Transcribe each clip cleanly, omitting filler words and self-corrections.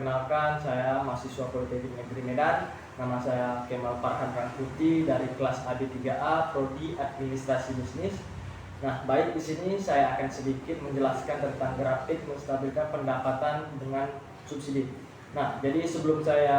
perkenalkan, saya mahasiswa Politeknik Negeri Medan. Nama saya Kemal Farhan Rangkuti dari kelas AB3A, Prodi Administrasi Bisnis. Nah, baik, di sini saya akan sedikit menjelaskan tentang grafik menstabilkan pendapatan dengan subsidi. Nah, jadi sebelum saya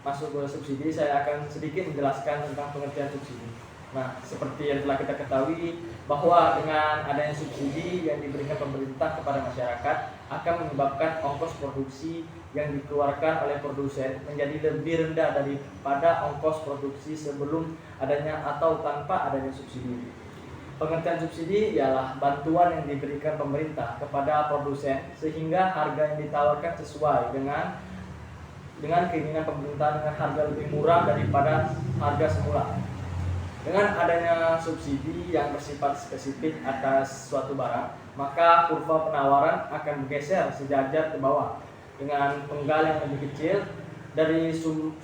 masuk ke subsidi, saya akan sedikit menjelaskan tentang pengertian subsidi. Nah, seperti yang telah kita ketahui bahwa dengan adanya subsidi yang diberikan pemerintah kepada masyarakat akan menyebabkan ongkos produksi yang dikeluarkan oleh produsen menjadi lebih rendah daripada ongkos produksi sebelum adanya atau tanpa adanya subsidi. Pengertian subsidi ialah bantuan yang diberikan pemerintah kepada produsen sehingga harga yang ditawarkan sesuai dengan keinginan pemerintah dengan harga lebih murah daripada harga semula. Dengan adanya subsidi yang bersifat spesifik atas suatu barang, maka kurva penawaran akan bergeser sejajar ke bawah dengan penggal yang lebih kecil dari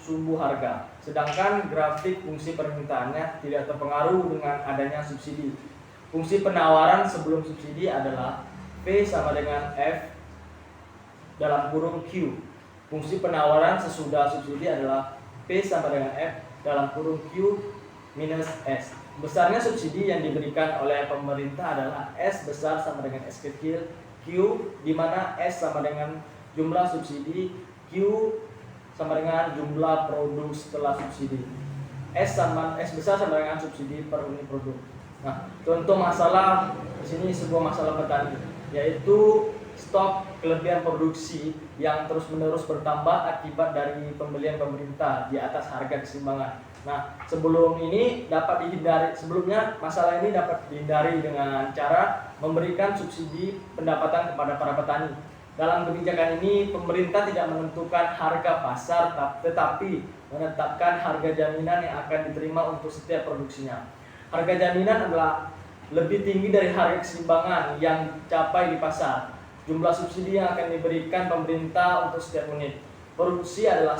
sumbu harga. Sedangkan grafik fungsi permintaannya tidak terpengaruh dengan adanya subsidi. Fungsi penawaran sebelum subsidi adalah P sama dengan F dalam kurung Q. Fungsi penawaran sesudah subsidi adalah P sama dengan F dalam kurung Q minus S. Besarnya subsidi yang diberikan oleh pemerintah adalah S besar sama dengan S kecil Q, di mana S sama dengan jumlah subsidi, Q sama dengan jumlah produk setelah subsidi. S besar sama dengan subsidi per unit produk. Nah, contoh masalah di sini sebuah masalah petani, yaitu stok kelebihan produksi yang terus-menerus bertambah akibat dari pembelian pemerintah di atas harga keseimbangan. Nah, sebelumnya masalah ini dapat dihindari dengan cara memberikan subsidi pendapatan kepada para petani. Dalam kebijakan ini, pemerintah tidak menentukan harga pasar, tetapi menetapkan harga jaminan yang akan diterima untuk setiap produksinya. Harga jaminan adalah lebih tinggi dari harga keseimbangan yang dicapai di pasar. Jumlah subsidi yang akan diberikan pemerintah untuk setiap unit produksi adalah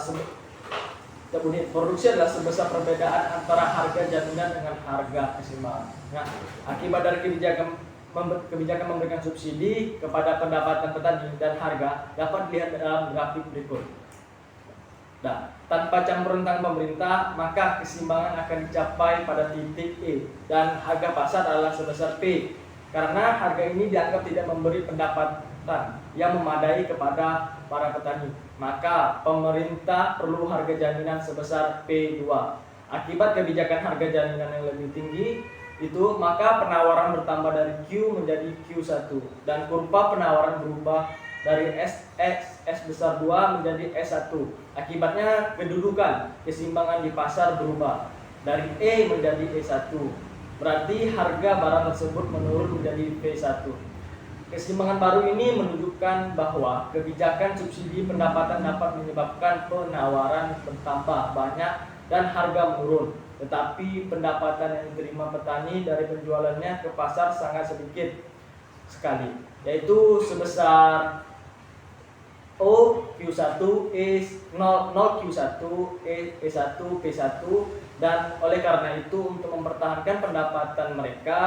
sebesar perbedaan antara harga jaminan dengan harga keseimbangan. Nah, akibat dari kebijakan memberikan subsidi kepada pendapatan petani dan harga dapat dilihat dalam grafik berikut. Nah, tanpa campuran tangan pemerintah, maka keseimbangan akan dicapai pada titik E dan harga pasar adalah sebesar P. Karena harga ini dianggap tidak memberi pendapatan yang memadai kepada para petani, maka pemerintah perlu harga jaminan sebesar P2. Akibat kebijakan harga jaminan yang lebih tinggi itu, maka penawaran bertambah dari Q menjadi Q1 dan kurva penawaran berubah dari S besar 2 menjadi S1. Akibatnya kedudukan keseimbangan di pasar berubah dari E menjadi E1. Berarti harga barang tersebut menurun menjadi P1. Keseimbangan baru ini menunjukkan bahwa kebijakan subsidi pendapatan dapat menyebabkan penawaran bertambah banyak dan harga menurun, tetapi pendapatan yang diterima petani dari penjualannya ke pasar sangat sedikit sekali, yaitu sebesar O Q1 E0 Q1 E1 P1, dan oleh karena itu untuk mempertahankan pendapatan mereka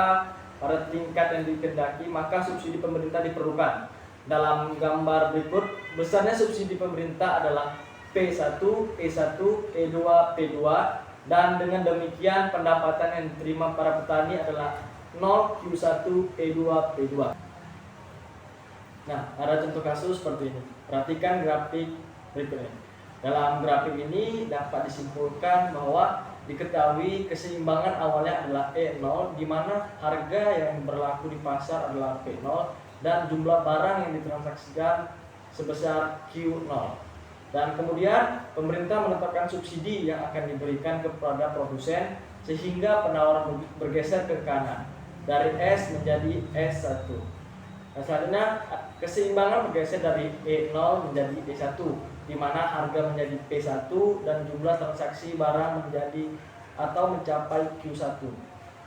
pada tingkat yang dikehendaki, maka subsidi pemerintah diperlukan. Dalam gambar berikut, besarnya subsidi pemerintah adalah P1, E1, E2, P2, dan dengan demikian pendapatan yang diterima para petani adalah 0 Q1, E2, P2. Nah, ada contoh kasus seperti ini. Perhatikan grafik berikutnya. Dalam grafik ini dapat disimpulkan bahwa diketahui keseimbangan awalnya adalah E0, di mana harga yang berlaku di pasar adalah P0 dan jumlah barang yang ditransaksikan sebesar Q0. Dan kemudian pemerintah menetapkan subsidi yang akan diberikan kepada produsen sehingga penawaran bergeser ke kanan dari S menjadi S1. Nah, selanjutnya keseimbangan bergeser dari E0 menjadi E1, di mana harga menjadi P1 dan jumlah transaksi barang menjadi atau mencapai Q1.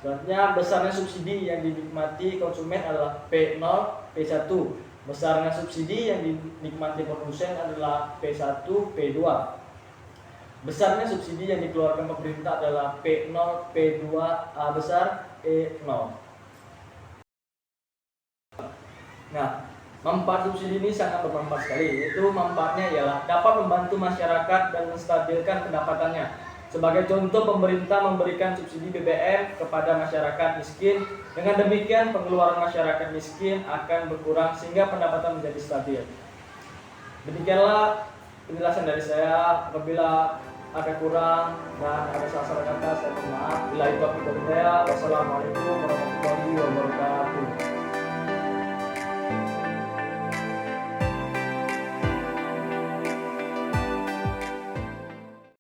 Selanjutnya, besarnya subsidi yang dinikmati konsumen adalah P0, P1. Besarnya subsidi yang dinikmati produsen adalah P1, P2. Besarnya subsidi yang dikeluarkan pemerintah adalah P0, P2, A besar, E0. Nah, Manfaat subsidi ini sangat bermanfaat sekali. Itu manfaatnya ialah dapat membantu masyarakat dan menstabilkan pendapatannya. Sebagai contoh, pemerintah memberikan subsidi BBM kepada masyarakat miskin. Dengan demikian, pengeluaran masyarakat miskin akan berkurang sehingga pendapatan menjadi stabil. Demikianlah penjelasan dari saya. Apabila ada kurang dan ada salah-salah kata, saya mohon maaf. Bila itu, wassalamualaikum warahmatullahi wabarakatuh.